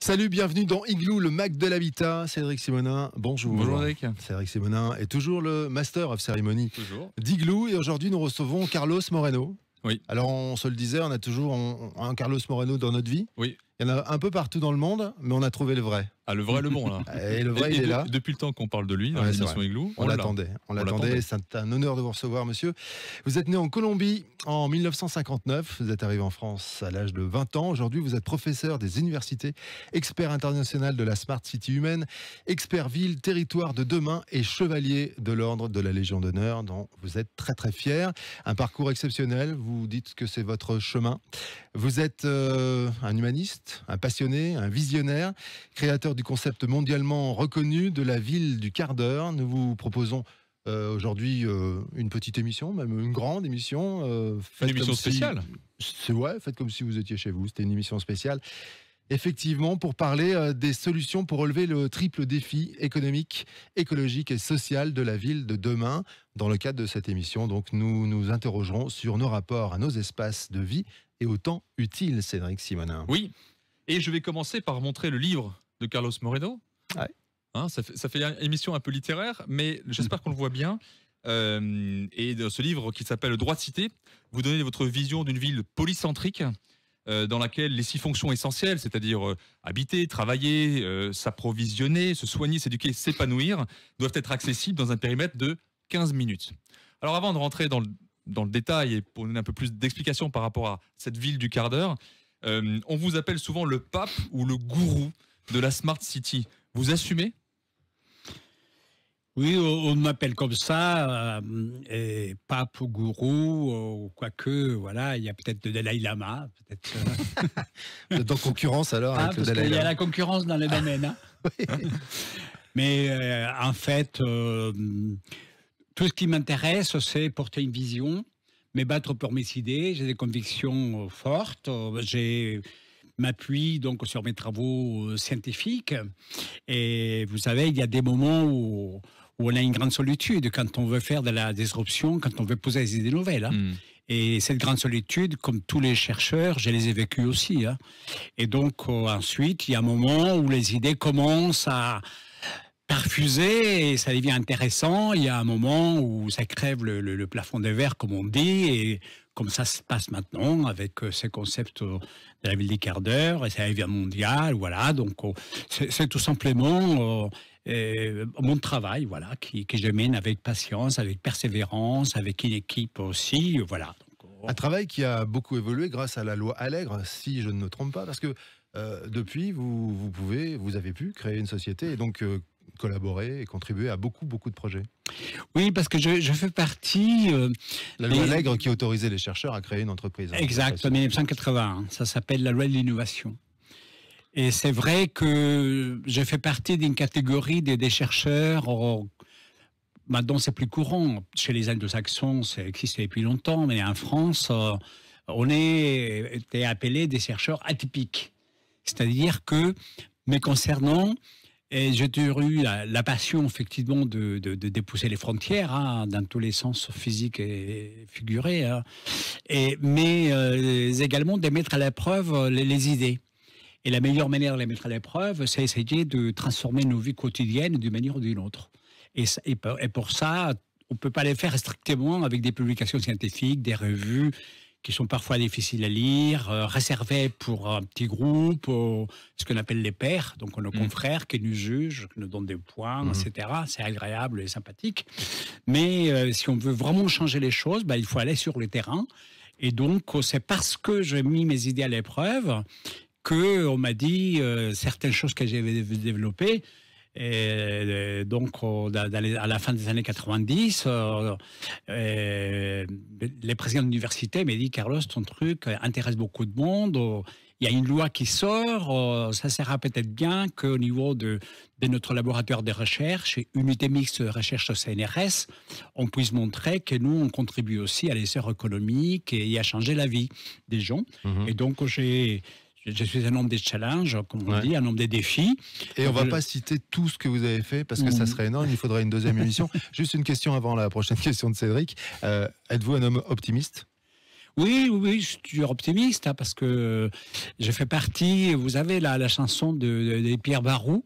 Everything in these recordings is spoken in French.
Salut, bienvenue dans Igloo, le Mac de l'habitat. Cédric Simonin, bonjour. Bonjour Eric. Cédric Simonin est toujours le Master of Ceremony d'Igloo et aujourd'hui nous recevons Carlos Moreno. Oui. Alors on se le disait, on a toujours un Carlos Moreno dans notre vie. Oui. Il y en a un peu partout dans le monde, mais on a trouvé le vrai. Ah, le vrai, le bon, là. Et le vrai, il est là. Depuis le temps qu'on parle de lui, dans l'émission Igloo. On l'attendait. C'est un honneur de vous recevoir, monsieur. Vous êtes né en Colombie en 1959. Vous êtes arrivé en France à l'âge de 20 ans. Aujourd'hui, vous êtes professeur des universités, expert international de la Smart City humaine, expert ville, territoire de demain et chevalier de l'ordre de la Légion d'honneur, dont vous êtes très très fier. Un parcours exceptionnel. Vous dites que c'est votre chemin. Vous êtes un humaniste, un passionné, un visionnaire, créateur du concept mondialement reconnu de la ville du quart d'heure. Nous vous proposons aujourd'hui une petite émission, même une grande émission. Une émission spéciale. Faites comme si vous étiez chez vous. C'était une émission spéciale. Effectivement, pour parler des solutions pour relever le triple défi économique, écologique et social de la ville de demain. Dans le cadre de cette émission, donc, nous nous interrogerons sur nos rapports à nos espaces de vie et au temps utile, Cédric Simonin. Oui, et je vais commencer par montrer le livre de Carlos Moreno. Ouais. Hein, ça fait une émission un peu littéraire, mais j'espère qu'on le voit bien. Et de ce livre qui s'appelle Droit de cité, vous donnez votre vision d'une ville polycentrique dans laquelle les 6 fonctions essentielles, c'est-à-dire habiter, travailler, s'approvisionner, se soigner, s'éduquer, s'épanouir, doivent être accessibles dans un périmètre de 15 minutes. Alors avant de rentrer dans le détail et pour donner un peu plus d'explications par rapport à cette ville du quart d'heure, on vous appelle souvent le pape ou le gourou de la Smart City. Vous assumez ? Oui, on m'appelle comme ça, pape ou gourou, quoique, voilà, il y a peut-être le Dalai Lama, peut-être. Vous êtes en concurrence alors avec le parce Dalai qu'il y Lama. a la concurrence dans le domaine. Hein. Oui. Mais en fait, tout ce qui m'intéresse, c'est porter une vision, me battre pour mes idées. J'ai des convictions fortes. M'appuie donc sur mes travaux scientifiques. Et vous savez, il y a des moments où on a une grande solitude quand on veut faire de la disruption, quand on veut poser des idées nouvelles. Hein. Et cette grande solitude, comme tous les chercheurs, je les ai vécues aussi. Hein. Et donc ensuite, il y a un moment où les idées commencent à perfuser et ça devient intéressant. Il y a un moment où ça crève le plafond de verre, comme on dit, et comme ça se passe maintenant avec ces concepts de la ville des quarts d'heure, et ça devient mondial, voilà. Donc c'est tout simplement mon travail, voilà, que je mène avec patience, avec persévérance, avec une équipe aussi, voilà. Un travail qui a beaucoup évolué grâce à la loi Allègre, si je ne me trompe pas, parce que depuis, vous avez pu créer une société et donc collaborer et contribuer à beaucoup de projets. Oui, parce que je fais partie... la loi Allègre qui autorisait les chercheurs à créer une entreprise. Exact, en 1981. Ça s'appelle la loi de l'innovation. Et c'est vrai que je fais partie d'une catégorie des chercheurs... Maintenant, c'est plus courant. Chez les anglo-saxons, ça existe depuis longtemps, mais en France, on était appelés des chercheurs atypiques. C'est-à-dire que, me concernant, j'ai toujours eu la passion, effectivement, de dépousser les frontières, hein, dans tous les sens physiques et figurés, hein, mais également de mettre à l'épreuve les idées. Et la meilleure manière de les mettre à l'épreuve, c'est essayer de transformer nos vies quotidiennes d'une manière ou d'une autre. Et pour ça, on ne peut pas les faire strictement avec des publications scientifiques, des revues qui sont parfois difficiles à lire, réservées pour un petit groupe, ce qu'on appelle les pairs, donc nos confrères qui nous jugent, qui nous donnent des points, etc. C'est agréable et sympathique. Mais si on veut vraiment changer les choses, il faut aller sur le terrain. Et donc, c'est parce que j'ai mis mes idées à l'épreuve qu'on m'a dit certaines choses que j'avais développées. Et donc, à la fin des années 90, les présidents d'université m'ont dit « Carlos, ton truc intéresse beaucoup de monde. Il y a une loi qui sort. Ça sera peut-être bien qu'au niveau de notre laboratoire de recherche, unité mixte de recherche au CNRS, on puisse montrer que nous, on contribue aussi à l'essor économique et à changer la vie des gens. Et donc, je suis un homme des challenges, comme on dit, un homme des défis. Et on ne va pas citer tout ce que vous avez fait, parce que ça serait énorme, il faudrait une deuxième émission. Juste une question avant la prochaine question de Cédric. Êtes-vous un homme optimiste ? Oui, je suis toujours optimiste, hein, parce que je fais partie, vous avez la chanson de Pierre Barou,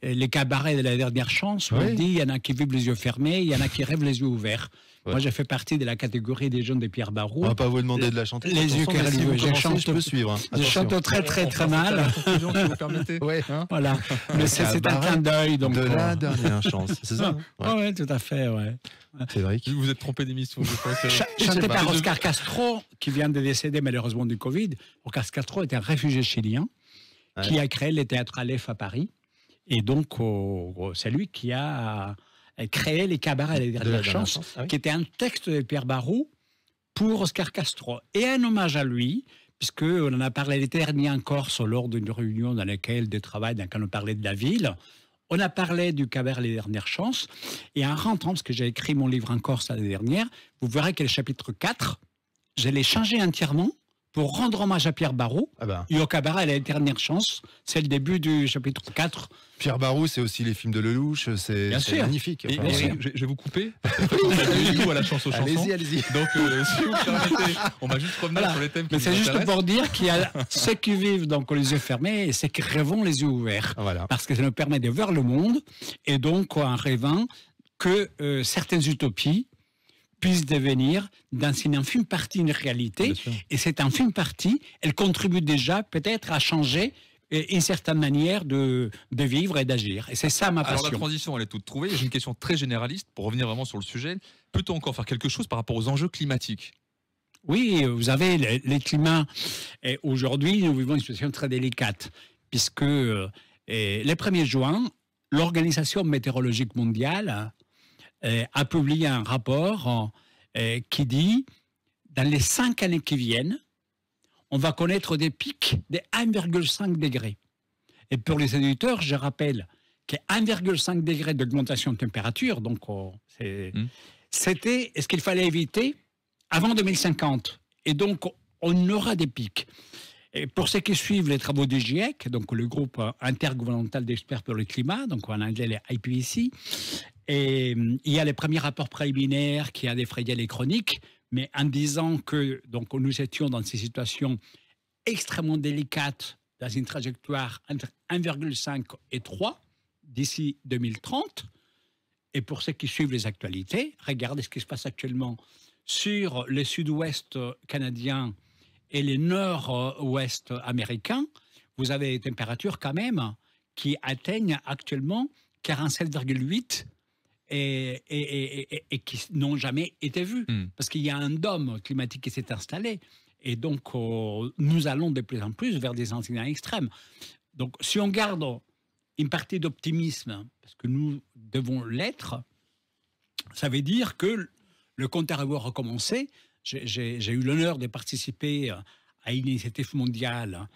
les cabarets de la dernière chance, où Oui. on dit, il y en a qui vivent les yeux fermés, il y en a qui rêvent les yeux ouverts. Ouais. Moi, je fais partie de la catégorie des jeunes de Pierre Barou. On va pas vous demander de la chanter. Les cette yeux chanson, mais si carrés, vous je commencez, chante- je peux suivre. Hein. Je Attention. chante très On passe à la mal. conclusion, si vous permettez. Ouais. Hein Voilà. Mais c'est un Cabaret clin d'œil. Donc, De la dernière chance. C'est ça, hein? ouais. Ouais, tout à fait, ouais. Cédric. Vous vous êtes trompé d'émission, je crois. c'est- Chanté sais pas. par Oscar Castro, qui vient de décéder malheureusement du Covid. Oscar Castro est un réfugié chilien qui Ouais. a créé le théâtre Aleph à Paris. Et donc, c'est lui qui a créé les cabarets Les De la Dernières dernière Chances, chance. Ah oui. qui était un texte de Pierre Barou pour Oscar Castro. Et un hommage à lui, puisqu'on en a parlé l'été dernier en Corse lors d'une réunion dans laquelle de travail, dans laquelle on parlait de la ville. On a parlé du cabaret Les Dernières Chances. Et en rentrant, parce que j'ai écrit mon livre en Corse l'année dernière, vous verrez que le chapitre 4, je l'ai changé entièrement pour rendre hommage à Pierre Barou. Ah ben, Et au cabaret Les Dernières Chances, c'est le début du chapitre 4. Pierre Barou, c'est aussi les films de Lelouch. Bien C'est sûr. magnifique. Et, Enfin, et voilà. je vais vous couper. On a donné du coup à la chance aux chansons. Allez-y, allez-y. Donc, si vous permettez, on va juste revenir Voilà. sur les thèmes qui Mais nous c'est juste intéressent. pour dire qu'il y a ceux qui vivent donc les yeux fermés et ceux qui rêvent les yeux ouverts. Voilà. Parce que ça nous permet de voir le monde et donc en rêvant que certaines utopies puissent devenir dans une infime partie une réalité. Bien sûr. Et cette infime partie, elle contribue déjà peut-être à changer une certaine manière de vivre et d'agir. Et c'est ça ma Alors la passion. transition, elle est toute trouvée. J'ai une question très généraliste pour revenir vraiment sur le sujet. Peut-on encore faire quelque chose par rapport aux enjeux climatiques? Oui, vous avez les climats. Et aujourd'hui, nous vivons une situation très délicate, puisque le 1er juin, l'Organisation météorologique mondiale a publié un rapport qui dit, dans les 5 années qui viennent, on va connaître des pics de 1,5 degré. Et pour les éditeurs, je rappelle que 1,5 degré d'augmentation de température, donc c'était ce qu'il fallait éviter avant 2050. Et donc, on aura des pics. Et pour ceux qui suivent les travaux du GIEC, donc le groupe intergouvernemental d'experts pour le climat, donc en anglais les IPCC, et il y a les premiers rapports préliminaires qui a défrayé les chroniques, mais en disant que donc, nous étions dans ces situations extrêmement délicates, dans une trajectoire entre 1,5 et 3 d'ici 2030. Et pour ceux qui suivent les actualités, regardez ce qui se passe actuellement sur le sud-ouest canadien et le nord-ouest américain. Vous avez des températures quand même qui atteignent actuellement 47,8 et qui n'ont jamais été vues. Parce qu'il y a un dôme climatique qui s'est installé. Et donc, nous allons de plus en plus vers des incidents extrêmes. Donc, si on garde une partie d'optimisme, parce que nous devons l'être, ça veut dire que le compte à rebours a recommencé. J'ai eu l'honneur de participer à une initiative mondiale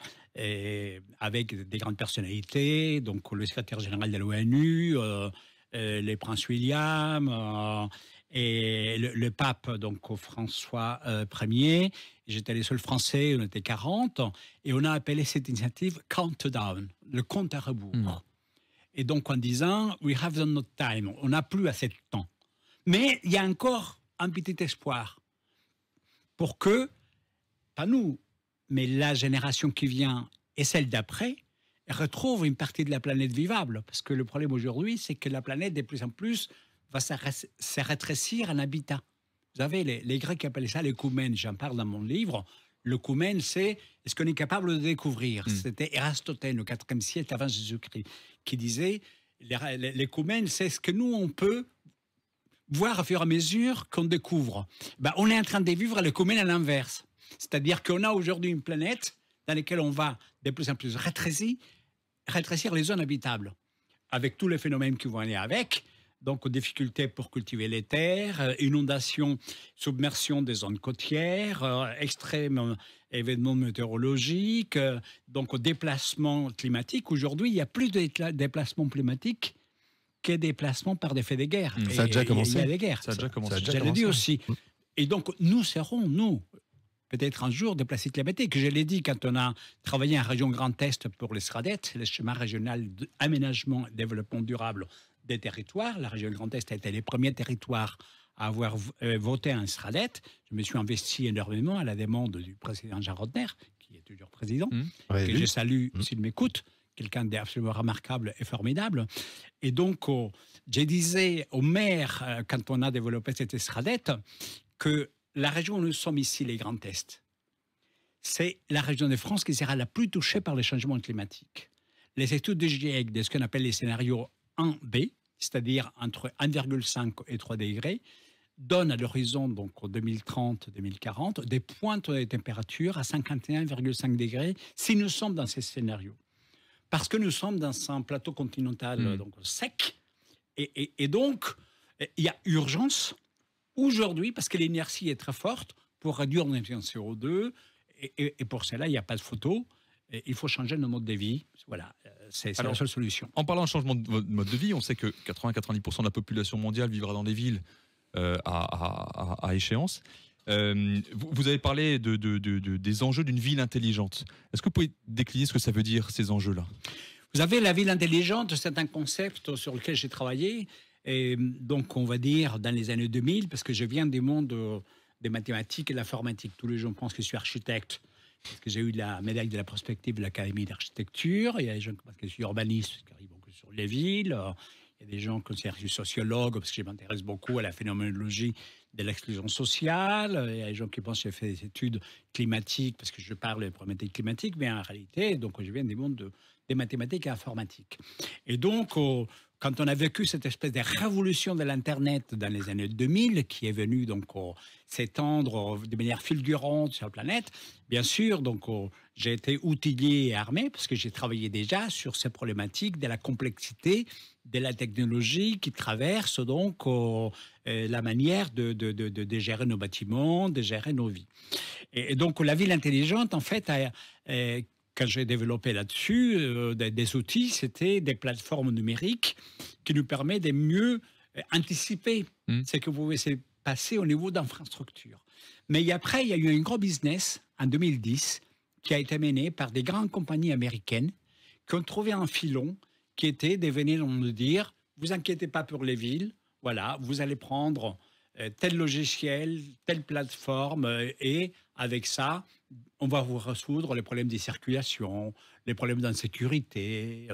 avec des grandes personnalités, donc le secrétaire général de l'ONU, les princes William et le pape, donc François Ier. J'étais les seuls Français, on était 40, et on a appelé cette initiative Countdown, le compte à rebours. Et donc en disant, we have not time, on n'a plus assez de temps. Mais il y a encore un petit espoir pour que, pas nous, mais la génération qui vient et celle d'après, retrouve une partie de la planète vivable. Parce que le problème aujourd'hui, c'est que la planète, de plus en plus, va se rétrécir en habitat. Vous savez, les Grecs appelaient ça l'écoumène. J'en parle dans mon livre. L'écoumène, c'est ce qu'on est capable de découvrir. C'était Aristote, au IVe siècle avant Jésus-Christ, qui disait l'écoumène, c'est ce que nous, on peut voir au fur et à mesure qu'on découvre. Ben, on est en train de vivre l'écoumène à l'inverse. C'est-à-dire qu'on a aujourd'hui une planète dans laquelle on va de plus en plus rétrécir les zones habitables, avec tous les phénomènes qui vont aller avec. Donc, difficultés pour cultiver les terres, inondations, submersion des zones côtières, extrêmes événements météorologiques, donc déplacements climatiques. Aujourd'hui, il y a plus de déplacements climatiques que des déplacements par des faits de guerre. Ça a déjà commencé. Il y a des guerres. Ça a déjà commencé. Je l'ai dit aussi. Et donc, nous serons, peut-être un jour, des places climatiques. Je l'ai dit quand on a travaillé en région Grand Est pour les SRADET, le schéma régional d'aménagement et développement durable des territoires. La région Grand Est a été les premiers territoires à avoir voté un SRADET. Je me suis investi énormément à la demande du président Jean Rodner, qui est toujours président, que je salue s'il m'écoute, quelqu'un d'absolument remarquable et formidable. Et donc, je disais au maire, quand on a développé cette SRADET, que la région où nous sommes ici, les Grands Est, c'est la région de France qui sera la plus touchée par les changements climatiques. Les études du GIEC, de ce qu'on appelle les scénarios 1B, c'est-à-dire entre 1,5 et 3 degrés, donnent à l'horizon, donc en 2030-2040, des pointes de température à 51,5 degrés si nous sommes dans ces scénarios. Parce que nous sommes dans un plateau continental donc sec, et donc il y a urgence aujourd'hui, parce que l'inertie est très forte, pour réduire nos émissions de CO2, et pour cela, il n'y a pas de photo. Il faut changer nos modes de vie. Voilà, c'est la seule solution. En parlant de changement de mode de vie, on sait que 80-90% de la population mondiale vivra dans des villes à échéance. Vous avez parlé des enjeux d'une ville intelligente. Est-ce que vous pouvez décliner ce que ça veut dire, ces enjeux-là? Vous avez la ville intelligente, c'est un concept sur lequel j'ai travaillé. Et donc, on va dire dans les années 2000, parce que je viens du monde des mathématiques et de l'informatique. Tous les gens pensent que je suis architecte, parce que j'ai eu la médaille de la prospective de l'Académie d'architecture. Il y a des gens qui pensent que je suis urbaniste, qui arrivent beaucoup sur les villes. Il y a des gens qui considèrent que je suis sociologue, parce que je m'intéresse beaucoup à la phénoménologie de l'exclusion sociale. Il y a des gens qui pensent que j'ai fait des études climatiques, parce que je parle des problématiques climatiques, mais en réalité, donc, je viens du monde des mathématiques et informatiques. Et donc, quand on a vécu cette espèce de révolution de l'Internet dans les années 2000, qui est venue donc s'étendre de manière fulgurante sur la planète, bien sûr, donc j'ai été outillé et armé parce que j'ai travaillé déjà sur ces problématiques de la complexité de la technologie qui traverse donc la manière de gérer nos bâtiments, de gérer nos vies. Et donc la ville intelligente, en fait, quand j'ai développé là-dessus des outils, c'était des plateformes numériques qui nous permettent de mieux anticiper ce que pouvait se passer au niveau d'infrastructures. Mais après, il y a eu un gros business en 2010 qui a été mené par des grandes compagnies américaines qui ont trouvé un filon qui était de venir nous dire « Vous inquiétez pas pour les villes, voilà, vous allez prendre tel logiciel, telle plateforme et avec ça, on va vous résoudre les problèmes de circulation, les problèmes d'insécurité,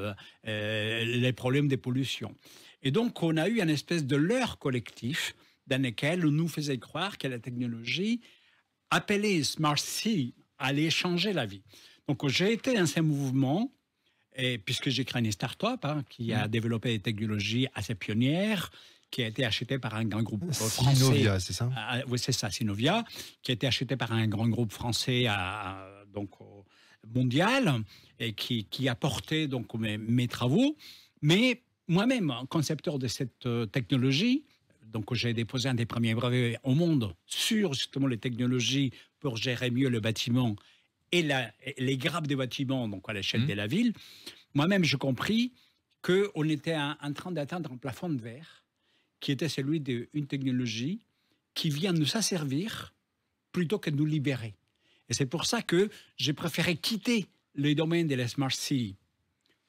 les problèmes de pollution. » Et donc, on a eu une espèce de leurre collectif dans lequel on nous faisait croire que la technologie appelée Smart City allait changer la vie. Donc, j'ai été dans ce mouvement, puisque j'ai créé une start-up qui a développé des technologies assez pionnières, qui a été acheté par un grand groupe français. Synovia, c'est ça? Oui, c'est ça, Synovia, qui a été acheté par un grand groupe français donc, mondial, et qui a porté donc, mes travaux. Mais moi-même, concepteur de cette technologie, donc j'ai déposé un des premiers brevets au monde sur justement les technologies pour gérer mieux le bâtiment et les grappes des bâtiments, donc à l'échelle de la ville. Moi-même, j'ai compris qu'on était en train d'atteindre un plafond de verre qui était celui d'une technologie qui vient nous asservir plutôt que de nous libérer. Et c'est pour ça que j'ai préféré quitter le domaine de la Smart City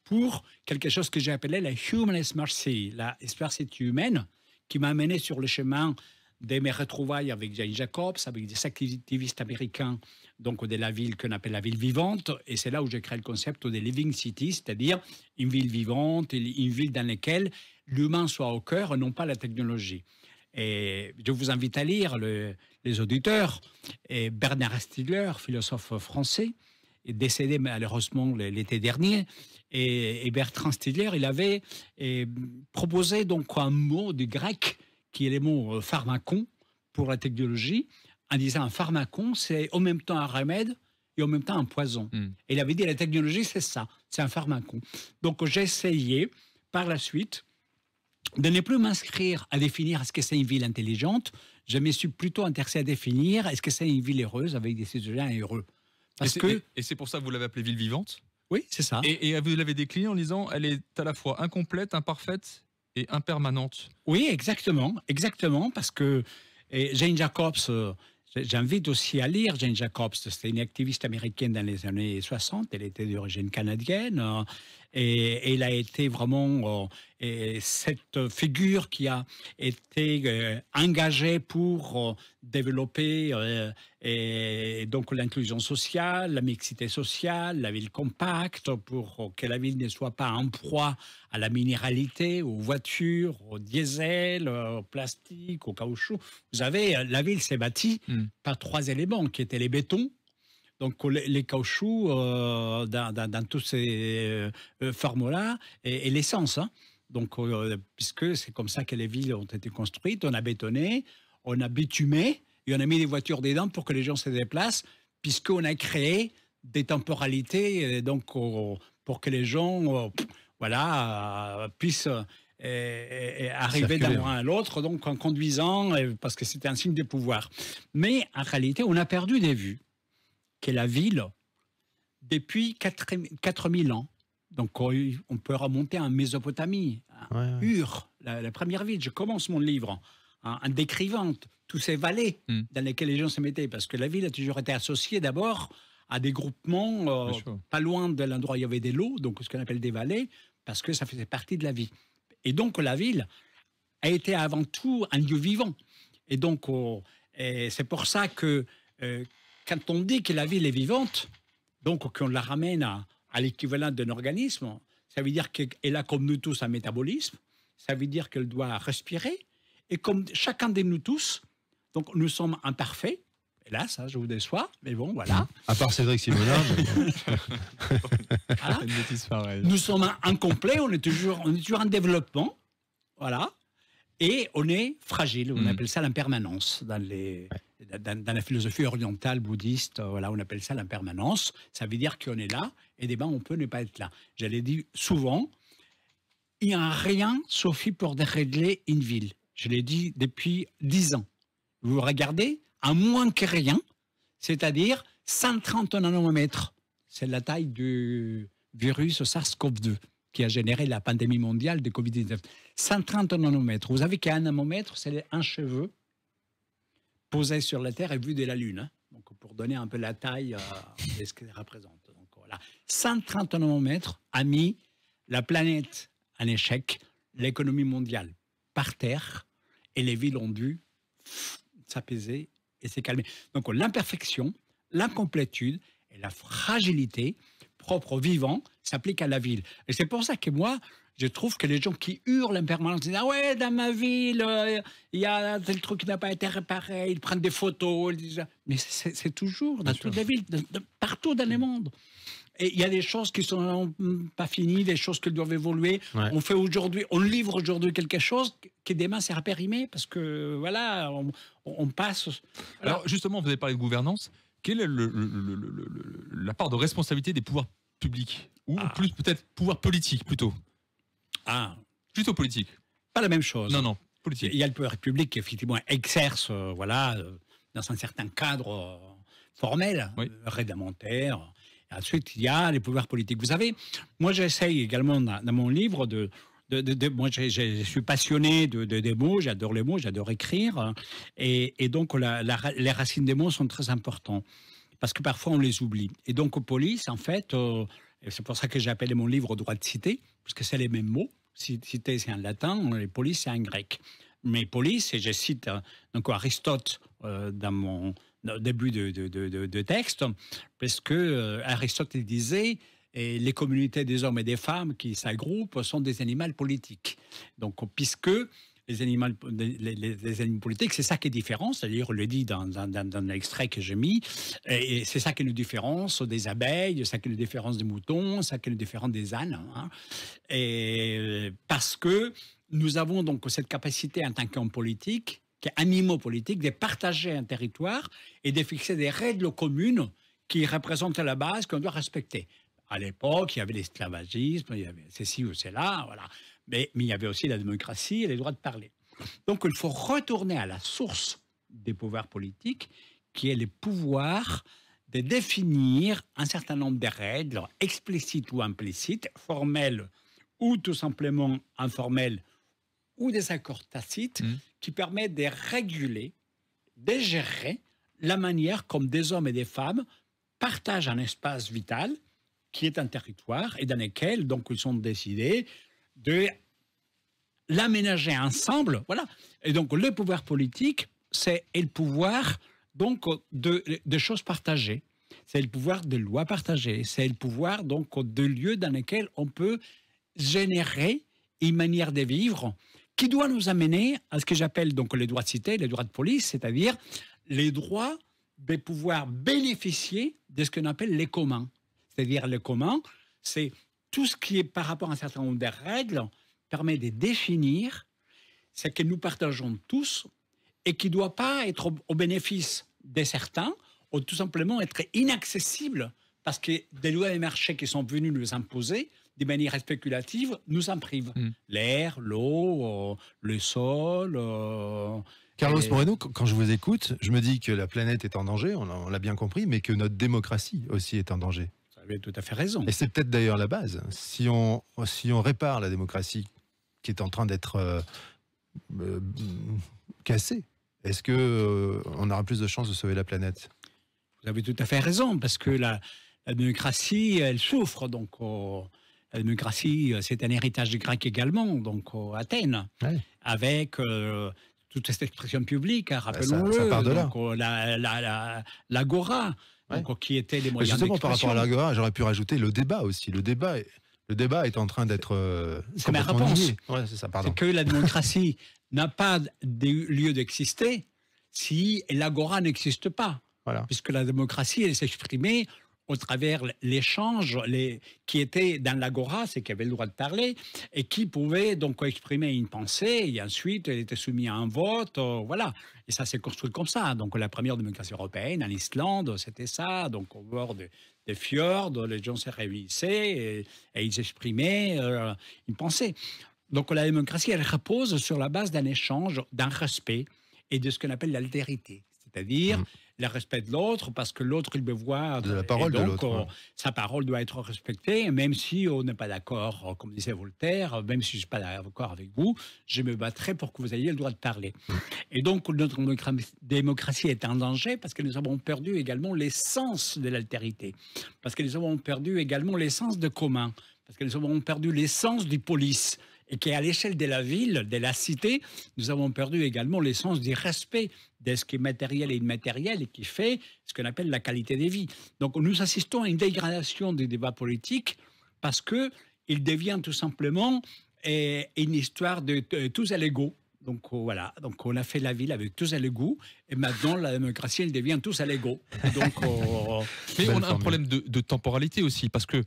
pour quelque chose que j'ai appelé la Human Smart City, la Smart City humaine, qui m'a amené sur le chemin de mes retrouvailles avec Jane Jacobs, avec des activistes américains donc de la ville qu'on appelle la ville vivante. Et c'est là où j'ai créé le concept de Living City, c'est-à-dire une ville vivante, une ville dans laquelle l'humain soit au cœur et non pas la technologie. Et je vous invite à lire, les auditeurs, et Bernard Stiegler, philosophe français, est décédé malheureusement l'été dernier. Et Bertrand Stiegler, il avait proposé donc un mot du grec qui est le mot pharmacon pour la technologie, en disant un pharmacon, c'est en même temps un remède et en même temps un poison. Et il avait dit la technologie, c'est ça, c'est un pharmacon. Donc j'ai essayé par la suite de ne plus m'inscrire à définir est-ce que c'est une ville intelligente. Je me suis plutôt intéressé à définir est-ce que c'est une ville heureuse avec des citoyens heureux. Et c'est pour ça que vous l'avez appelée ville vivante? Oui, c'est ça. Et vous l'avez décliné en disant elle est à la fois incomplète, imparfaite et impermanente. Oui, exactement, parce que Jane Jacobs, j'invite aussi à lire Jane Jacobs, c'était une activiste américaine dans les années 60, elle était d'origine canadienne, Et il a été vraiment cette figure qui a été engagée pour développer et donc l'inclusion sociale, la mixité sociale, la ville compacte, pour que la ville ne soit pas en proie à la minéralité, aux voitures, au diesel, au plastique, au caoutchouc. Vous savez, la ville s'est bâtie par 3 éléments qui étaient les bétons, donc les caoutchoucs dans tous ces formes-là et l'essence. Hein. Donc, puisque c'est comme ça que les villes ont été construites, on a bétonné, on a bitumé et on a mis des voitures dedans pour que les gens se déplacent, puisqu'on a créé des temporalités donc, pour que les gens puissent arriver d'un point à l'autre, donc en conduisant, parce que c'était un signe de pouvoir. Mais en réalité, on a perdu des vues que la ville, depuis 4000 ans, donc on peut remonter en Mésopotamie, Ur, la première ville. Je commence mon livre en décrivant tous ces vallées dans lesquelles les gens se mettaient, parce que la ville a toujours été associée d'abord à des groupements pas loin de l'endroit où il y avait des lots, donc ce qu'on appelle des vallées, parce que ça faisait partie de la vie. Et donc la ville a été avant tout un lieu vivant. Et donc c'est pour ça que quand on dit que la ville est vivante, donc qu'on la ramène à l'équivalent d'un organisme, ça veut dire qu'elle a comme nous tous un métabolisme, ça veut dire qu'elle doit respirer, et comme chacun de nous tous, donc nous sommes imparfaits, hélas, ça je vous déçois, mais bon, voilà. À part Cédric Simonin. Voilà. Nous sommes incomplets, on est toujours en développement, voilà, et on est fragile, on appelle ça l'impermanence dans la philosophie orientale bouddhiste, voilà, on appelle ça l'impermanence. Ça veut dire qu'on est là et on peut ne pas être là. Je l'ai dit souvent, il n'y a rien suffit pour dérégler une ville. Je l'ai dit depuis 10 ans. Vous regardez, à moins que rien, c'est-à-dire 130 nanomètres. C'est la taille du virus SARS-CoV-2 qui a généré la pandémie mondiale de Covid-19. 130 nanomètres. Vous savez qu'un nanomètre, c'est un cheveu posé sur la Terre et vu de la Lune. Hein. Donc, pour donner un peu la taille de ce qu'elle représente. Donc, voilà. 130 nanomètres a mis la planète en échec, l'économie mondiale par terre, et les villes ont dû s'apaiser et se calmer. Donc, l'imperfection, l'incomplétude et la fragilité propre au vivant s'appliquent à la ville. Et c'est pour ça que moi, je trouve que les gens qui hurlent en permanence, disent « Ah ouais, dans ma ville, il y a tel truc qui n'a pas été réparé », ils prennent des photos, ils disent, mais c'est toujours dans toutes les villes, partout dans le monde. Et il y a des choses qui ne sont pas finies, des choses qui doivent évoluer. Ouais. On livre aujourd'hui quelque chose qui demain sera périmé, parce que voilà, on passe. Alors justement, vous avez parlé de gouvernance. Quelle est la part de responsabilité des pouvoirs publics, ou plus peut-être pouvoir politique plutôt? Plutôt politique. Pas la même chose. Non, politique. Il y a le pouvoir public qui effectivement exerce, dans un certain cadre formel, réglementaire. Et ensuite, il y a les pouvoirs politiques. Vous savez, moi j'essaye également dans mon livre moi je suis passionné des mots, j'adore les mots, j'adore écrire. Et donc les racines des mots sont très importantes. Parce que parfois on les oublie. Et donc police, en fait, c'est pour ça que j'ai appelé mon livre droit de cité, parce que c'est les mêmes mots. Cité, c'est en latin, et police, c'est en grec. Mais police, et je cite donc Aristote dans mon début de texte, parce que Aristote il disait les communautés des hommes et des femmes qui s'agroupent sont des animaux politiques. Donc, puisque les animaux politiques, c'est ça qui est différent, c'est-à-dire, on le dit dans l'extrait que j'ai mis, et c'est ça qui nous différence des abeilles, c'est ça qui nous différence des moutons, c'est ça qui nous différence des ânes. Hein. Et parce que nous avons donc cette capacité en tant qu'hommes politiques, animaux politiques, de partager un territoire et de fixer des règles communes qui représentent la base qu'on doit respecter. À l'époque, il y avait l'esclavagisme, il y avait ceci ou cela, voilà. Mais il y avait aussi la démocratie et les droits de parler. Donc, il faut retourner à la source des pouvoirs politiques, qui est le pouvoir de définir un certain nombre de règles, explicites ou implicites, formelles ou tout simplement informelles, ou des accords tacites, qui permettent de réguler, de gérer la manière comme des hommes et des femmes partagent un espace vital qui est un territoire et dans lequel donc ils ont décidé de l'aménager ensemble, voilà. Et donc le pouvoir politique, c'est le pouvoir donc de choses partagées. C'est le pouvoir de lois partagées. C'est le pouvoir donc de lieux dans lesquels on peut générer une manière de vivre qui doit nous amener à ce que j'appelle donc les droits de cité, les droits de police, c'est-à-dire les droits de pouvoir bénéficier de ce qu'on appelle les communs. C'est-à-dire les communs, c'est tout ce qui est par rapport à un certain nombre de règles permet de définir ce que nous partageons tous et qui ne doit pas être au bénéfice de certains ou tout simplement être inaccessible parce que des lois de marché qui sont venues nous imposer de manière spéculative nous en privent. L'air, l'eau, le sol. Carlos Moreno, quand je vous écoute, je me dis que la planète est en danger, on l'a bien compris, mais que notre démocratie aussi est en danger. Vous avez tout à fait raison. Et c'est peut-être d'ailleurs la base. Si on répare la démocratie qui est en train d'être cassée, est-ce qu'on aura plus de chances de sauver la planète? Vous avez tout à fait raison, parce que la démocratie, elle souffre. Donc, la démocratie, c'est un héritage grec également, donc Athènes, avec toute cette expression publique, rappelons-le, ça part de là. Donc, l'agora, donc, qui était les moyens d'expression. Justement, par rapport à l'agora, j'aurais pu rajouter le débat aussi. Le débat est en train d'être c'est ma réponse. C'est ça, pardon. C'est que la démocratie n'a pas de lieu d'exister si l'agora n'existe pas. Voilà. Puisque la démocratie, elle s'exprimait au travers l'échange qui était dans l'agora, c'est qui avait le droit de parler, et qui pouvait donc exprimer une pensée, et ensuite elle était soumise à un vote, voilà. Et ça s'est construit comme ça. Donc la première démocratie européenne, en Islande, c'était ça. Donc au bord des fjords, les gens se réunissaient et ils exprimaient une pensée. Donc la démocratie, elle repose sur la base d'un échange, d'un respect et de ce qu'on appelle l'altérité. C'est-à-dire le respect de l'autre, parce que l'autre, il me voit... De la parole donc, de l'autre. Sa parole doit être respectée, même si on n'est pas d'accord, comme disait Voltaire, même si je ne suis pas d'accord avec vous, je me battrai pour que vous ayez le droit de parler. Et donc, notre démocratie est en danger parce que nous avons perdu également l'essence de l'altérité, parce que nous avons perdu également l'essence de commun, parce que nous avons perdu l'essence du police. Et qu'à l'échelle de la ville, de la cité, nous avons perdu également l'essence du respect de ce qui est matériel et immatériel et qui fait ce qu'on appelle la qualité de vie. Donc nous assistons à une dégradation du débat politique parce qu'il devient tout simplement une histoire de tous à l'égaux. Donc voilà, donc on a fait la ville avec tous à l'égaux et maintenant la démocratie, elle devient tous à l'égaux. Donc, mais on a un problème de temporalité aussi parce que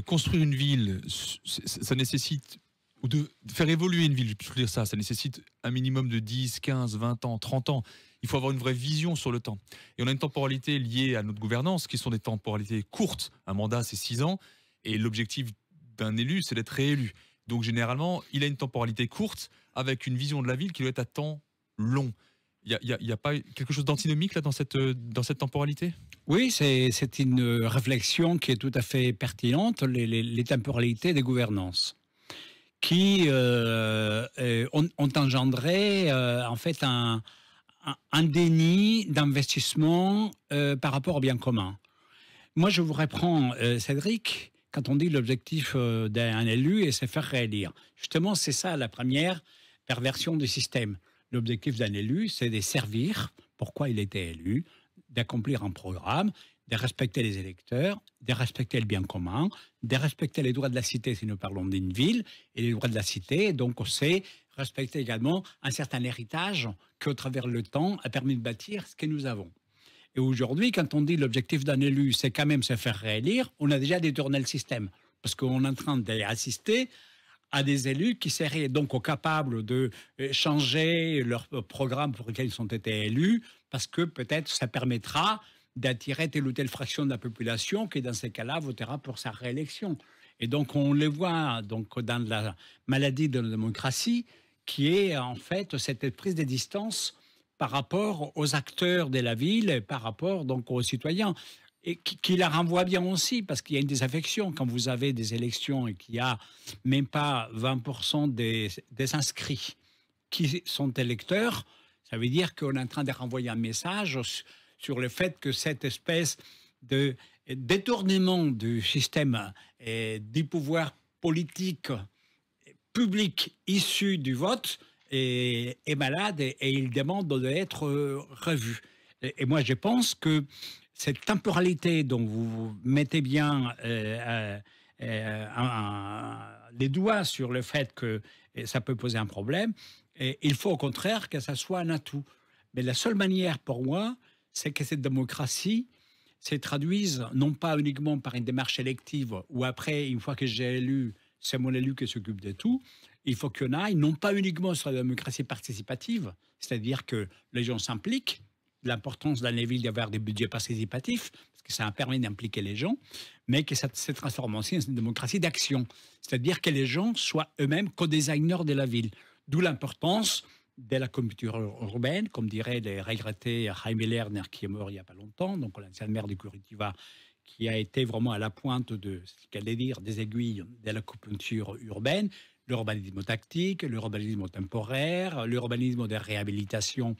construire une ville, ça nécessite... ou de faire évoluer une ville, je peux dire ça nécessite un minimum de 10, 15, 20 ans, 30 ans. Il faut avoir une vraie vision sur le temps. Et on a une temporalité liée à notre gouvernance, qui sont des temporalités courtes. Un mandat, c'est 6 ans, et l'objectif d'un élu, c'est d'être réélu. Donc généralement, il a une temporalité courte, avec une vision de la ville qui doit être à temps long. Il n'y a pas quelque chose d'antinomique là, dans cette temporalité ? Oui, c'est une réflexion qui est tout à fait pertinente, les temporalités des gouvernances, qui ont engendré en fait un déni d'investissement par rapport au bien commun. Moi, je vous reprends, Cédric, quand on dit l'objectif d'un élu et c'est faire réélire. Justement, c'est ça la première perversion du système. L'objectif d'un élu, c'est de servir pourquoi il était élu, d'accomplir un programme, de respecter les électeurs, de respecter le bien commun, de respecter les droits de la cité si nous parlons d'une ville, et les droits de la cité, donc c'est respecter également un certain héritage qui, au travers le temps, a permis de bâtir ce que nous avons. Et aujourd'hui, quand on dit l'objectif d'un élu, c'est quand même se faire réélire, on a déjà détourné le système, parce qu'on est en train d'assister à des élus qui seraient donc capables de changer leur programme pour lequel ils ont été élus, parce que peut-être ça permettra d'attirer telle ou telle fraction de la population qui, dans ces cas-là, votera pour sa réélection. Et donc, on les voit donc, dans la maladie de la démocratie, qui est en fait cette prise de distance par rapport aux acteurs de la ville, et par rapport donc aux citoyens, et qui la renvoie bien aussi, parce qu'il y a une désaffection. Quand vous avez des élections et qu'il n'y a même pas 20% des inscrits qui sont électeurs, ça veut dire qu'on est en train de renvoyer un message sur le fait que cette espèce de détournement du système et du pouvoir politique public issu du vote est malade et il demande d'être revu. Et moi, je pense que cette temporalité dont vous mettez bien les doigts sur le fait que ça peut poser un problème, et il faut au contraire que ça soit un atout. Mais la seule manière pour moi, c'est que cette démocratie se traduise non pas uniquement par une démarche élective où après, une fois que j'ai élu, c'est mon élu qui s'occupe de tout. Il faut qu'on aille non pas uniquement sur la démocratie participative, c'est-à-dire que les gens s'impliquent, l'importance dans les villes d'avoir des budgets participatifs, parce que ça permet d'impliquer les gens, mais que ça se transforme aussi en une démocratie d'action, c'est-à-dire que les gens soient eux-mêmes co-designers de la ville. D'où l'importance de la communauté urbaine, comme dirait le regretté Jaime Lerner, qui est mort il n'y a pas longtemps, donc l'ancien maire de Curitiba, qui a été vraiment à la pointe de ce qu'allait dire des aiguilles de la communauté urbaine, l'urbanisme tactique, l'urbanisme temporaire, l'urbanisme de réhabilitation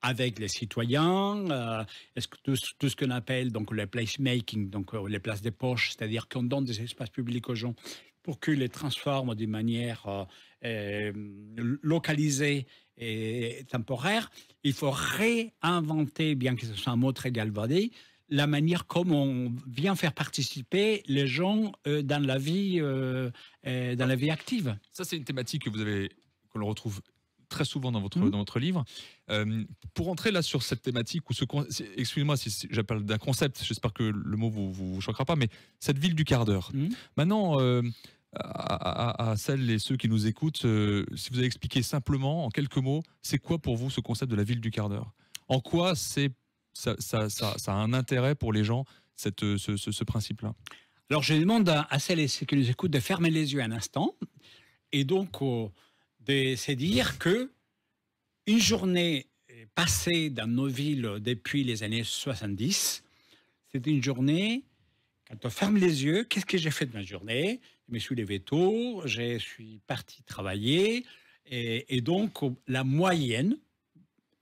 avec les citoyens, est-ce que tout ce qu'on appelle donc le placemaking, donc les places de poche, c'est-à-dire qu'on donne des espaces publics aux gens pour qu'ils les transforment d'une manière localisée et temporaire. Il faut réinventer, bien que ce soit un mot très galvaudé, la manière comme on vient faire participer les gens dans la vie active. Ça, c'est une thématique que l'on retrouve très souvent dans votre livre. Pour entrer là sur cette thématique, excusez-moi si j'appelle d'un concept, j'espère que le mot vous choquera pas, mais cette ville du quart d'heure. Maintenant, à celles et ceux qui nous écoutent, si vous avez expliqué simplement, en quelques mots, c'est quoi pour vous ce concept de la ville du quart d'heure? En quoi ça a un intérêt pour les gens, ce principe-là? Alors, je demande à celles et ceux qui nous écoutent de fermer les yeux un instant et donc de se dire que une journée passée dans nos villes depuis les années 70, c'est une journée, quand on ferme les yeux, qu'est-ce que j'ai fait de ma journée? Je me suis levé tôt, je suis parti travailler et donc la moyenne,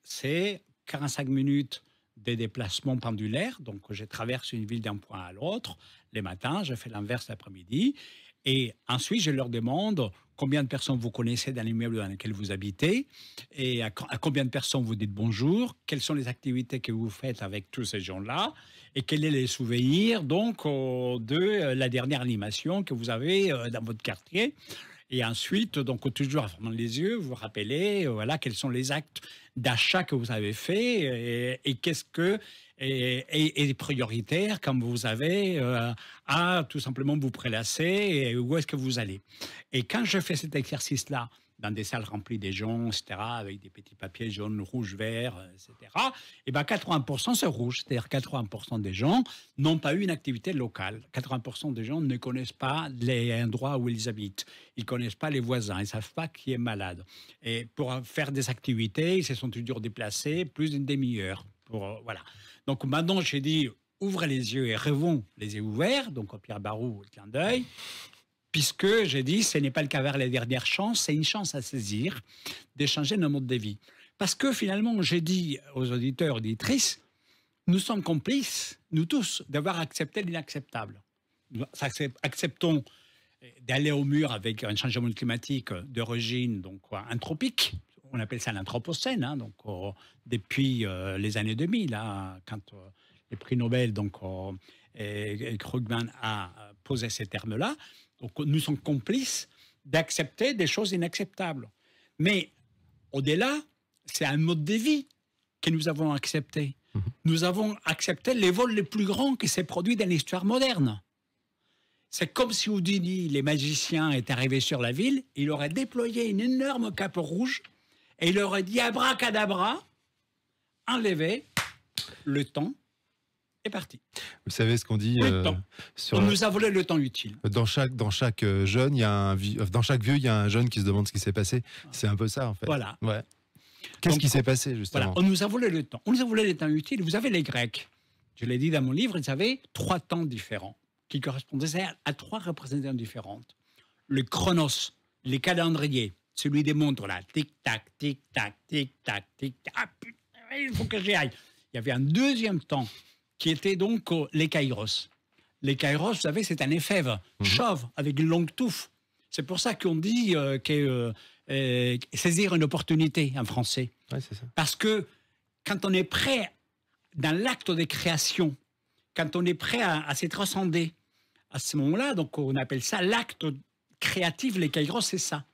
c'est 45 minutes de déplacement pendulaire. Donc, je traverse une ville d'un point à l'autre. Les matins, je fais l'inverse l'après-midi. Et ensuite, je leur demande combien de personnes vous connaissez dans l'immeuble dans lequel vous habitez et à combien de personnes vous dites bonjour, quelles sont les activités que vous faites avec tous ces gens-là et quels sont les souvenirs donc, de la dernière animation que vous avez dans votre quartier. Et ensuite, donc, toujours en fermant les yeux, vous rappelez voilà, quels sont les actes d'achat que vous avez faits et qu'est-ce que est prioritaire quand vous avez à tout simplement vous prélasser et où est-ce que vous allez. Et quand je fais cet exercice-là, dans des salles remplies de gens, etc., avec des petits papiers jaunes, rouges, verts, etc., et ben 80% c'est rouge. C'est-à-dire 80% des gens n'ont pas eu une activité locale. 80% des gens ne connaissent pas les endroits où ils habitent. Ils ne connaissent pas les voisins. Ils ne savent pas qui est malade. Et pour faire des activités, ils se sont toujours déplacés plus d'une demi-heure. Voilà. Donc maintenant, j'ai dit, ouvrez les yeux et rêvons les yeux ouverts. Donc, au Pierre Barou, clin d'œil. Puisque j'ai dit, ce n'est pas le cas vers la dernière chance, c'est une chance à saisir d'échanger nos modes de vie. Parce que finalement, j'ai dit aux auditeurs et auditrices, nous sommes complices, nous tous, d'avoir accepté l'inacceptable. Acceptons d'aller au mur avec un changement climatique d'origine donc anthropique. On appelle ça l'anthropocène, hein, donc depuis les années 2000, hein, quand les prix Nobel, donc Krugman a posé ces termes-là. Donc, nous sommes complices d'accepter des choses inacceptables. Mais au-delà, c'est un mode de vie que nous avons accepté. Nous avons accepté les vols les plus grands qui s'est produit dans l'histoire moderne. C'est comme si Houdini, les magiciens, est arrivé sur la ville, il aurait déployé une énorme cape rouge et il aurait dit abracadabra, enlevé, le temps est parti. Vous savez ce qu'on dit on nous a volé le temps utile. Dans chaque jeune, dans chaque vieux, il y a un jeune qui se demande ce qui s'est passé. C'est un peu ça, en fait. Voilà. Ouais. Qu'est-ce qui s'est passé, justement? Voilà, on nous a volé le temps. On nous a volé le temps utile. Vous avez les Grecs. Je l'ai dit dans mon livre, ils avaient 3 temps différents qui correspondaient à 3 représentations différentes. Le chronos, les calendriers, celui des montres, là. Tic-tac, tic-tac, tic-tac, tic-tac. Ah, putain, il faut que j'y aille. Il y avait un deuxième temps qui étaient donc les kairos. Les kairos, vous savez, c'est un éphève chauve avec une longue touffe. C'est pour ça qu'on dit saisir une opportunité en français. Ouais, c'est ça. Parce que quand on est prêt dans l'acte de création, quand on est prêt à se transcender, à ce moment-là, donc on appelle ça l'acte créatif, les kairos, c'est ça.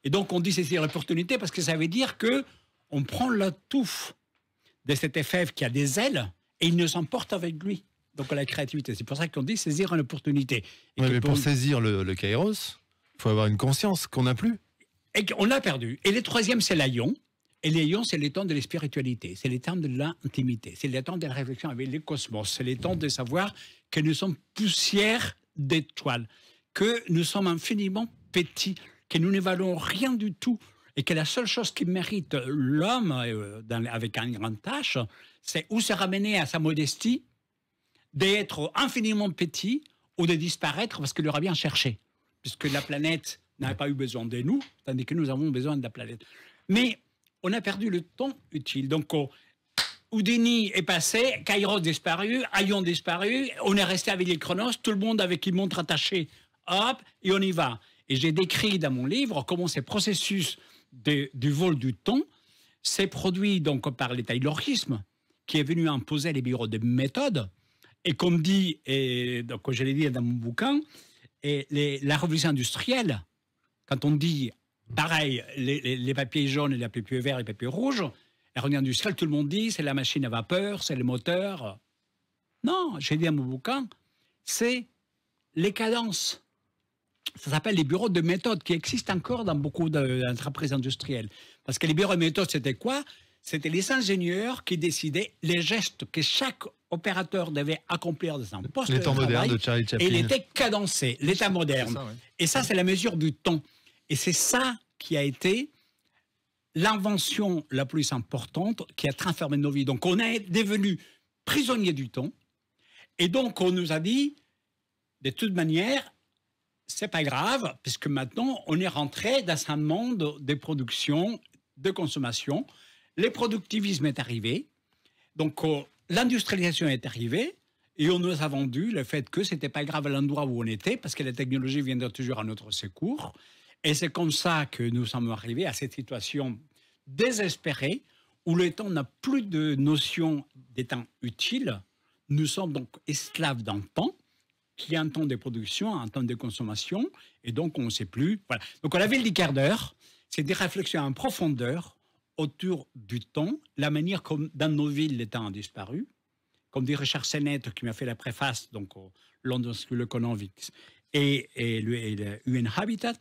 Et donc on dit saisir l'opportunité parce que ça veut dire que on prend la touffe de cet éphève qui a des ailes et il nous emporte avec lui. Donc la créativité, c'est pour ça qu'on dit saisir une opportunité. Et Ouais, que mais pour saisir le kairos, il faut avoir une conscience qu'on n'a plus. Et qu'on l'a perdu. Et le troisième, c'est l'aïon. Et l'aïon, c'est les temps de la spiritualité, c'est les temps de l'intimité, c'est les temps de la réflexion avec le cosmos, c'est les temps de savoir que nous sommes poussière d'étoiles, que nous sommes infiniment petits, que nous ne valons rien du tout, et que la seule chose qui mérite l'homme avec un grand H, c'est ou se ramener à sa modestie, d'être infiniment petit, ou de disparaître parce qu'il aura bien cherché, puisque la planète n'a pas eu besoin de nous, tandis que nous avons besoin de la planète. Mais on a perdu le temps utile. Donc, Houdini est passé, Kairos disparu, Aion disparu, on est resté avec les chronos, tout le monde avec une montre attachée. Hop, et on y va. Et j'ai décrit dans mon livre comment ces processus du vol du temps s'est produit donc par le taylorisme, qui est venu imposer les bureaux de méthode. Et comme dit, et donc je l'ai dit dans mon bouquin, la révolution industrielle, quand on dit pareil, les papiers jaunes, les papiers verts et les papiers rouges, la révolution industrielle, tout le monde dit c'est la machine à vapeur, c'est le moteur. Non, j'ai dit dans mon bouquin, c'est les cadences. Ça s'appelle les bureaux de méthode qui existent encore dans beaucoup d'entreprises industrielles. Parce que les bureaux de méthode, c'était quoi? C'était les ingénieurs qui décidaient les gestes que chaque opérateur devait accomplir dans un poste de travail. L'état moderne de Charlie Chaplin. Et il était cadencé, l'état moderne. Ça, ouais. Et ça, c'est la mesure du temps. Et c'est ça qui a été l'invention la plus importante qui a transformé nos vies. Donc, on est devenu prisonnier du temps. Et donc, on nous a dit, de toute manière, c'est pas grave, puisque maintenant, on est rentré dans un monde de production, de consommation. Le productivisme est arrivé. Donc, l'industrialisation est arrivée. Et on nous a vendu le fait que c'était pas grave à l'endroit où on était, parce que la technologie viendra toujours à notre secours. Et c'est comme ça que nous sommes arrivés à cette situation désespérée, où le temps n'a plus de notion des temps utiles. Nous sommes donc esclaves d'un temps, qui est un temps de production, un temps de consommation, et donc on ne sait plus. Voilà. Donc la ville du quart d'heure, c'est des réflexions en profondeur autour du temps, la manière comme dans nos villes le temps a disparu, comme dit Richard Sennett qui m'a fait la préface donc au London School of Economics et le UN Habitat,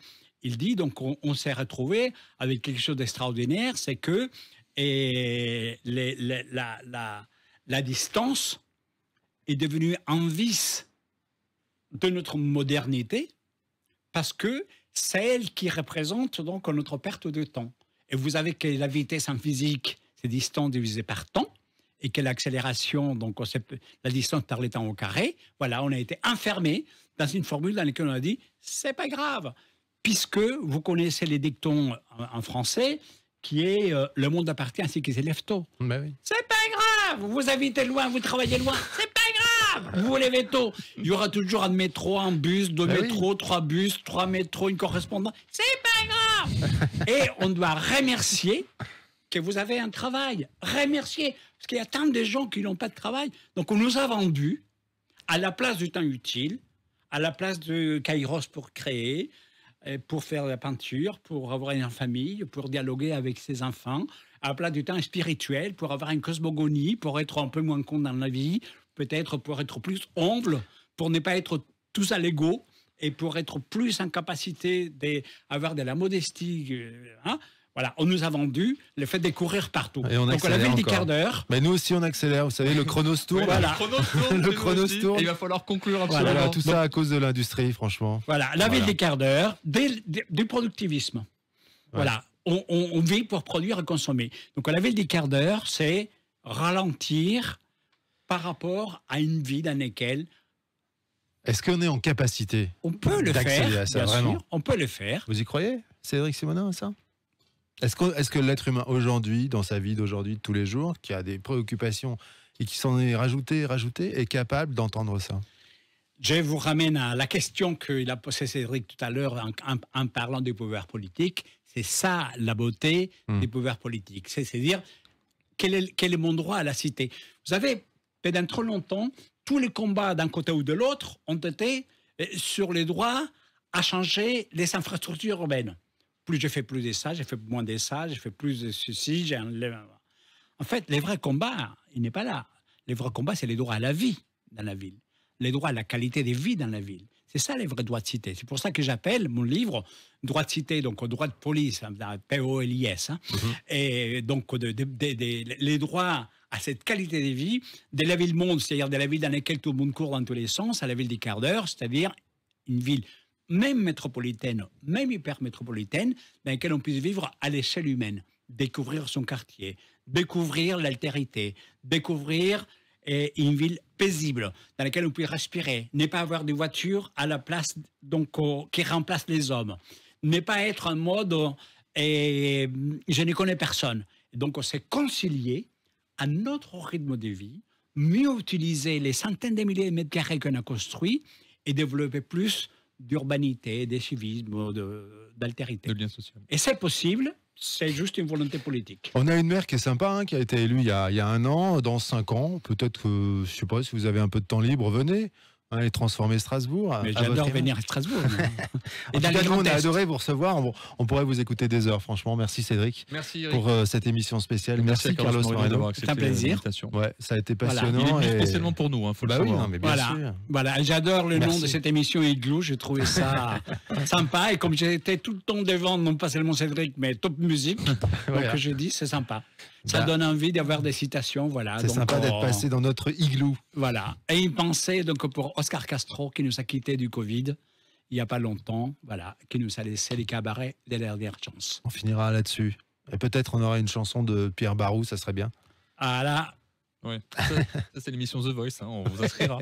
il dit donc on s'est retrouvé avec quelque chose d'extraordinaire, c'est que la distance est devenue un vice de notre modernité parce que c'est elle qui représente donc notre perte de temps. Et vous avez que la vitesse en physique, c'est distance divisé par temps, et que l'accélération, donc la distance par le temps au carré, voilà, on a été enfermé dans une formule dans laquelle on a dit c'est pas grave, puisque vous connaissez les dictons en français qui est le monde appartient à ceux qui se lèvent tôt. Ben oui. C'est pas grave, vous habitez loin, vous travaillez loin, c'est pas grave, vous vous levez tôt. Il y aura toujours un métro, un bus, deux métros, trois bus, trois métros, une correspondance, c'est pas grave. Et on doit remercier que vous avez un travail, remercier, parce qu'il y a tant de gens qui n'ont pas de travail. Donc on nous a vendu, à la place du temps utile, à la place de Kairos pour créer, pour faire la peinture, pour avoir une famille, pour dialoguer avec ses enfants, à la place du temps spirituel, pour avoir une cosmogonie, pour être un peu moins con dans la vie, peut-être pour être plus humble, pour ne pas être tous à l'ego, et pour être plus en capacité d'avoir de la modestie. Voilà, on nous a vendu le fait de courir partout. Et on donc on a vu 10 quarts d'heure. Mais nous aussi on accélère, vous savez, le chronos tourne. Voilà. Le chronos tourne. Il va falloir conclure absolument. Voilà, tout ça à cause de l'industrie, franchement. Voilà, la ville des quarts d'heure, du productivisme. Ouais. Voilà, on vit pour produire et consommer. Donc la ville des quarts d'heure, c'est ralentir par rapport à une vie dans laquelle est-ce qu'on est en capacité on peut le faire, à ça, bien vraiment sûr, on peut le faire. Vous y croyez, Cédric Simonin, à ça? Est-ce que l'être humain aujourd'hui, dans sa vie d'aujourd'hui, de tous les jours, qui a des préoccupations et qui s'en est rajouté, est capable d'entendre ça? Je vous ramène à la question qu'il a posée Cédric tout à l'heure en parlant du pouvoir politique. C'est ça la beauté des pouvoirs politiques. C'est-à-dire, quel est mon droit à la cité? Vous savez, pendant trop longtemps, tous les combats d'un côté ou de l'autre ont été sur les droits à changer les infrastructures urbaines. Plus je fais plus de ça, j'ai fait moins de ça, j'ai fait plus de ceci. En fait, les vrais combats, il n'est pas là. Les vrais combats, c'est les droits à la vie dans la ville. Les droits à la qualité de vie dans la ville. C'est ça les vrais droits de cité. C'est pour ça que j'appelle mon livre droit de cité, donc au droit de police, POLIS. Et donc les droits à cette qualité de vie de la ville monde, c'est-à-dire de la ville dans laquelle tout le monde court dans tous les sens, à la ville des quarts d'heure, c'est-à-dire une ville même métropolitaine, même hyper-métropolitaine, dans laquelle on puisse vivre à l'échelle humaine, découvrir son quartier, découvrir l'altérité, découvrir une ville paisible, dans laquelle on peut respirer, ne pas avoir de voiture à la place donc, qui remplace les hommes, ne pas être en mode je ne connais personne. Donc on s'est concilié à notre rythme de vie, mieux utiliser les centaines de milliers de mètres carrés qu'on a construits et développer plus d'urbanité, de civisme, d'altérité. De lien social. Et c'est possible, c'est juste une volonté politique. On a une maire qui est sympa, hein, qui a été élue il y a 1 an, dans 5 ans. Peut-être que, je ne sais pas, si vous avez un peu de temps libre, venez. Et transformer Strasbourg. Mais j'adore venir à Strasbourg. En tout cas, nous, on a adoré vous recevoir. On pourrait vous écouter des heures, franchement. Merci Cédric. Merci Eric. Pour cette émission spéciale. Merci Carlos Moreno. C'est un plaisir. Ouais, ça a été passionnant. Il est venu spécialement pour nous, faut le savoir. Oui, non, mais bien sûr. Voilà, j'adore le nom de cette émission Igloo. J'ai trouvé ça sympa. Et comme j'étais tout le temps devant, non pas seulement Cédric, mais Top Music, donc je dis c'est sympa. Ça donne envie d'avoir des citations, voilà. C'est sympa d'être passé dans notre igloo. Voilà. Et une pensée donc pour Oscar Castro qui nous a quittés du Covid il n'y a pas longtemps, voilà, qui nous a laissé les cabarets de la dernière chance. On finira là-dessus. Et peut-être on aura une chanson de Pierre Barou, ça serait bien. Ah là. Ouais. Ça c'est l'émission The Voice, hein, on vous inscrira.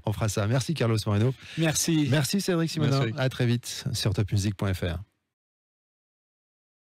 On fera ça. Merci Carlos Moreno. Merci. Merci Cédric Simonin. Merci. À très vite sur topmusic.fr.